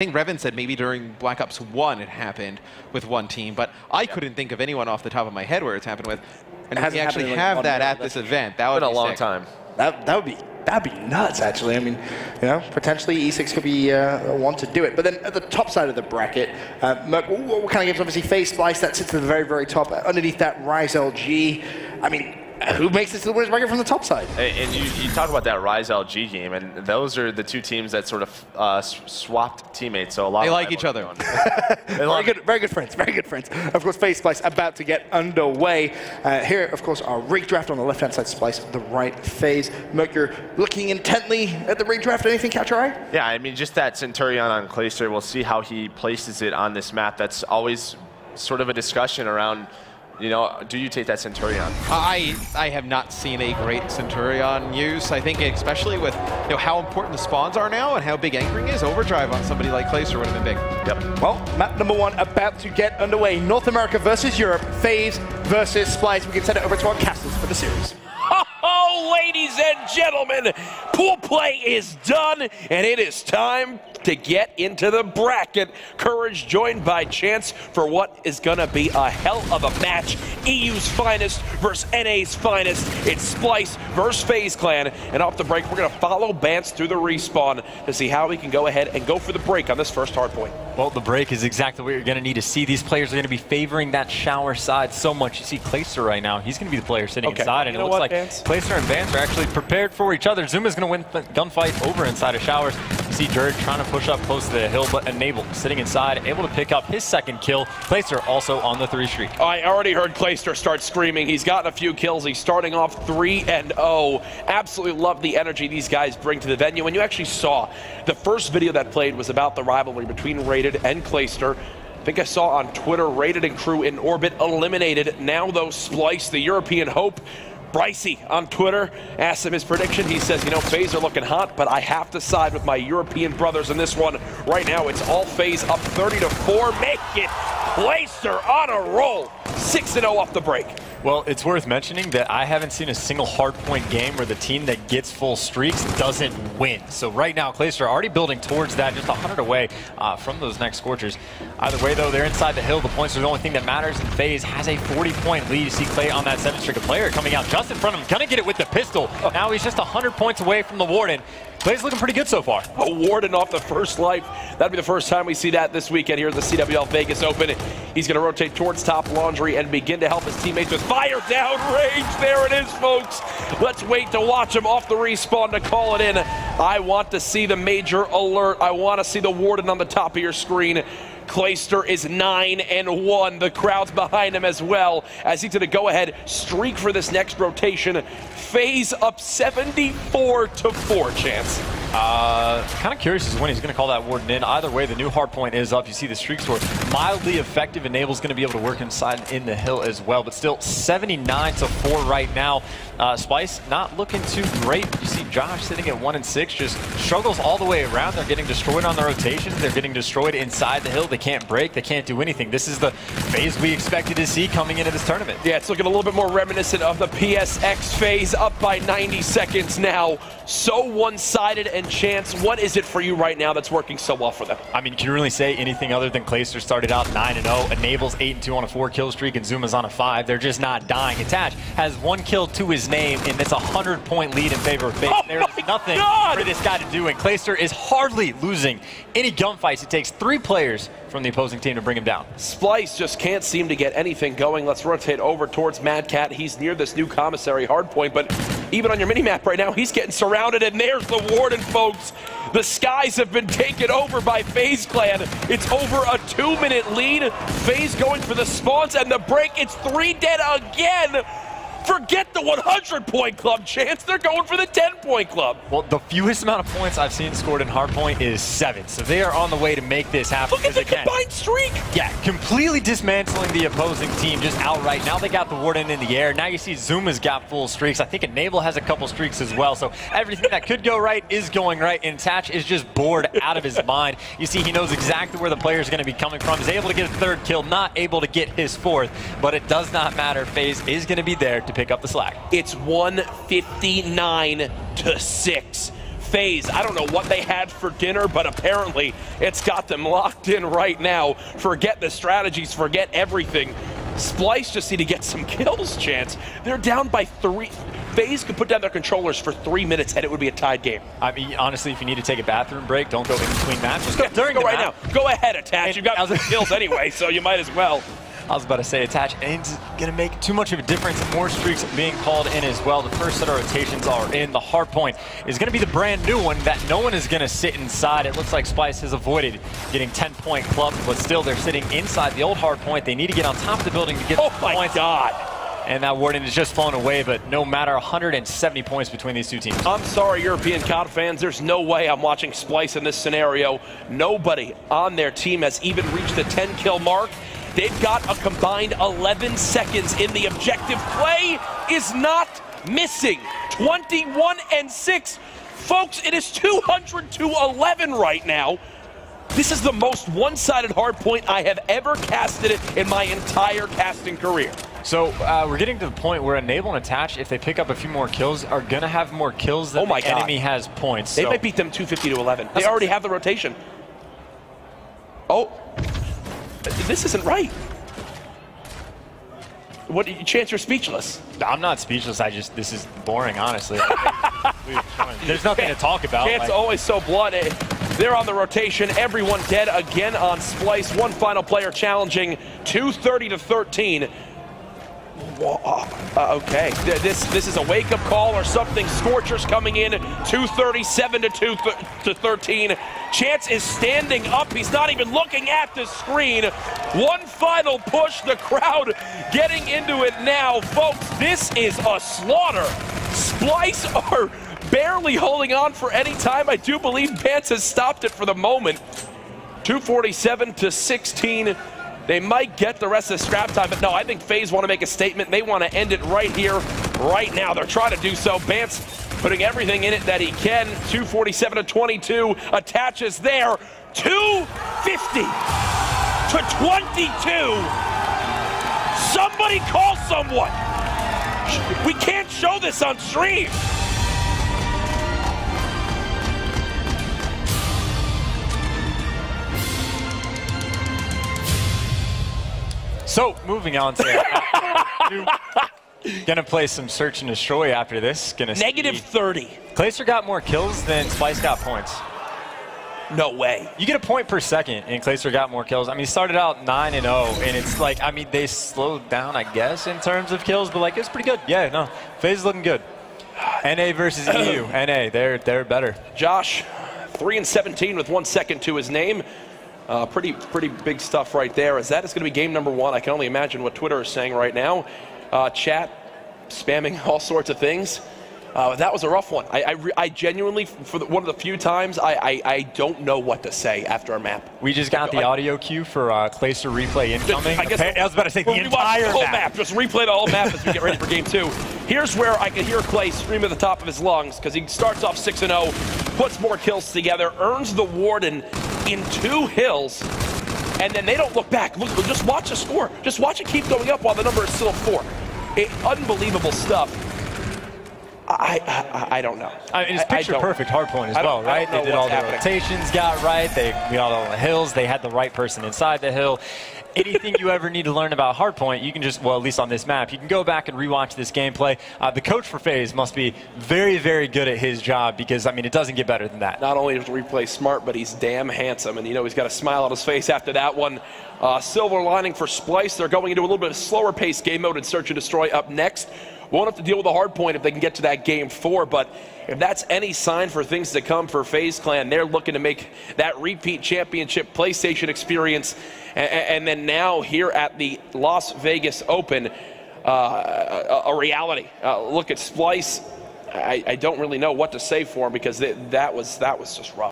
I think Revan said maybe during Black Ops 1 it happened with one team, but I couldn't think of anyone off the top of my head where it's happened with. And we actually have that at this event. That would be a long time. That'd be nuts, actually. I mean, you know, potentially E6 could be one to do it. But then at the top side of the bracket, Merc, what kind of games? Obviously, FaZe, Splyce, that sits at the very, very top. Underneath that, Rise LG. I mean, who makes it to the winners bracket from the top side? And you talk about that Rise LG game, and those are the two teams that sort of swapped teammates. So a lot. They like each other. Very good friends. Very good friends. Of course, FaZe Splyce about to get underway. Here, of course, our rig draft on the left-hand side, Splyce, the right FaZe. Merc, you're looking intently at the rig draft. Anything catch your eye? Yeah, I mean, just that Centurion on Clayster. We'll see how he places it on this map. That's always sort of a discussion around. You know, do you take that Centurion? I have not seen a great Centurion use. I think especially with how important the spawns are now and how big anchoring is, overdrive on somebody like Clayster would have been big. Yep. Well, map number 1 about to get underway. North America versus Europe, FaZe versus Splyce. We can send it over to our casters for the series. Oh, ladies and gentlemen, pool play is done, and it is time to get into the bracket. Courage joined by Chance for what is going to be a hell of a match. EU's finest versus NA's finest. It's Splyce versus FaZe Clan. And off the break, we're going to follow Bance through the respawn to see how we can go ahead and go for the break on this first hardpoint. Well, the break is exactly what you're going to need to see. These players are going to be favoring that shower side so much. You see Clayster right now. He's going to be the player sitting inside, and it looks like Clayster and Vance are actually prepared for each other. Zuma's going to win the gunfight over inside of showers. You see Dirge trying to push up close to the hill, but Enable sitting inside, able to pick up his second kill. Clayster also on the 3 streak. I already heard Clayster start screaming. He's gotten a few kills. He's starting off 3-0. Absolutely love the energy these guys bring to the venue. And you actually saw the first video that played was about the rivalry between Rated and Clayster. I think I saw on Twitter, Rated and crew in orbit eliminated. Now though, Splyce, the European hope, Brycey on Twitter asked him his prediction. He says, you know, FaZe are looking hot, but I have to side with my European brothers in this one. Right now, it's all FaZe up 30-4. Make it Clayster on a roll. 6-0 off the break. Well, it's worth mentioning that I haven't seen a single hardpoint game where the team that gets full streaks doesn't win. So right now, Clayster already building towards that, just 100 away from those next Scorchers. Either way, though, they're inside the hill. The points are the only thing that matters, and FaZe has a 40-point lead. You see Clay on that 7 streak. A player coming out just in front of him, gonna get it with the pistol. Now he's just 100 points away from the Warden. Clay's looking pretty good so far. A Warden off the first life. That'd be the first time we see that this weekend here at the CWL Vegas Open. He's going to rotate towards top laundry and begin to help his teammates with fire down range. There it is, folks. Let's wait to watch him off the respawn to call it in. I want to see the major alert. I want to see the Warden on the top of your screen. Clayster is 9-1. The crowd's behind him as well as he's going to go ahead, streak for this next rotation. FaZe up 74-4, Chance. Kind of curious as to when he's going to call that Warden in. Either way, the new hardpoint is up. You see the streak score mildly effective. Enable's going to be able to work inside in the hill as well, but still 79-4 right now. Splyce not looking too great. You see Josh sitting at 1-6, just struggles all the way around. They're getting destroyed on the rotation. They're getting destroyed inside the hill. They can't break. They can't do anything. This is the FaZe we expected to see coming into this tournament. Yeah, it's looking a little bit more reminiscent of the PSX FaZe, up by 90 seconds now. So one-sided. And Chance, what is it for you right now that's working so well for them? I mean, can you really say anything other than Clayster started out 9-0, Enable's 8-2 on a 4-kill streak, and Zuma's on a 5. They're just not dying. Attach has 1 kill to his name, and it's a 100-point lead in favor of FaZe. There is nothing for this guy to do, and Clayster is hardly losing any gunfights. It takes 3 players from the opposing team to bring him down. Splyce just can't seem to get anything going. Let's rotate over towards Mad Cat. He's near this new commissary hardpoint, but even on your mini-map right now, he's getting surrounded, and there's the Warden, folks. The skies have been taken over by FaZe Clan. It's over a 2-minute lead. FaZe going for the spawns and the break. It's 3 dead again. Forget the 100-point club, Chance. They're going for the 10-point club. Well, the fewest amount of points I've seen scored in hardpoint is 7. So they are on the way to make this happen. Look at the combined streak. Yeah, completely dismantling the opposing team just outright. Now they got the Warden in the air. Now you see Zuma's got full streaks. I think Enable has a couple streaks as well. So everything that could go right is going right. And Tatch is just bored out of his mind. You see he knows exactly where the player is going to be coming from. He's able to get a 3rd kill, not able to get his 4th. But it does not matter. FaZe is going to be there to pick up the slack. It's 159-6. FaZe, I don't know what they had for dinner, but apparently it's got them locked in right now. Forget the strategies, forget everything. Splyce just need to get some kills, Chance. They're down by 3. FaZe could put down their controllers for 3 minutes and it would be a tied game. I mean, honestly, if you need to take a bathroom break, don't go in between matches. Just go during go the right map. now. Go ahead, Attach. You've got 3 kills anyway, so you might as well. I was about to say, Attach ain't going to make too much of a difference. More streaks being called in as well. The first set of rotations are in. The hard point is going to be the brand new one that no one is going to sit inside. It looks like Splyce has avoided getting 10-point club, but still they're sitting inside the old hard point. They need to get on top of the building to get the my points. God. And that Warden is just flown away, but no matter, 170 points between these two teams. I'm sorry, European COD fans. There's no way I'm watching Splyce in this scenario. Nobody on their team has even reached the 10-kill mark. They've got a combined 11 seconds in the objective. Play is not missing. 21-6. Folks, it is 200-11 right now. This is the most one-sided hardpoint I have ever casted it in my entire casting career. So we're getting to the point where Enable and Attach, if they pick up a few more kills, are going to have more kills than the enemy has points. They might beat them 250-11. They already have the rotation. Oh, this isn't right. What, Chance, you're speechless. I'm not speechless. This is boring, honestly. There's nothing to talk about. Chance always so blunt. They're on the rotation. Everyone dead again on Splyce. One final player challenging. 230-13. Okay, this is a wake-up call or something. Scorchers coming in, 237-13. Chance is standing up. He's not even looking at the screen. One final push. The crowd getting into it now. Folks, this is a slaughter. Splyce are barely holding on for any time. I do believe Pants has stopped it for the moment. 247-16. They might get the rest of the scrap time, but no, I think FaZe want to make a statement. They want to end it right here, right now. They're trying to do so. Bance putting everything in it that he can. 247-22, attaches there. 250-22. Somebody call someone. We can't show this on stream. So, moving on to gonna play some Search and Destroy after this. -30. Clayster got more kills than Splyce got points. No way. You get a point per second, and Clayster got more kills. I mean, he started out 9-0, and it's like, I mean, they slowed down, I guess, in terms of kills, but like, it's pretty good. Yeah, no, FaZe is looking good. NA versus EU. NA, they're better. Josh, 3-17 with 1 second to his name. Pretty big stuff right there. As that is going to be game number 1. I can only imagine what Twitter is saying right now. Chat spamming all sorts of things. That was a rough one. I genuinely, for one of the few times, I don't know what to say after our map. We just got the audio cue for Clayster replay incoming. I was about to say the entire whole map. Just replay the whole map as we get ready for game 2. Here's where I can hear Clay scream at the top of his lungs because he starts off 6-0, puts more kills together, earns the Warden in 2 hills, and then they don't look back. Look, just watch the score. Just watch it keep going up while the number is still 4. Unbelievable stuff. I don't know. It's picture-perfect hardpoint as well, right? They did all the rotations, got right. They got all the hills. They had the right person inside the hill. Anything you ever need to learn about hardpoint, you can just, well, at least on this map, you can go back and rewatch this gameplay. The coach for FaZe must be very, very good at his job because, I mean, it doesn't get better than that. Not only is the replay smart, but he's damn handsome. And, you know, he's got a smile on his face after that one. Silver lining for Splyce. They're going into a little bit of slower pace game mode in Search and Destroy up next. Won't have to deal with a hard point if they can get to that game 4, but if that's any sign for things to come for FaZe Clan, they're looking to make that repeat championship PlayStation experience, and then now here at the Las Vegas Open, a reality. Look at Splyce. I don't really know what to say for him because that was just rough.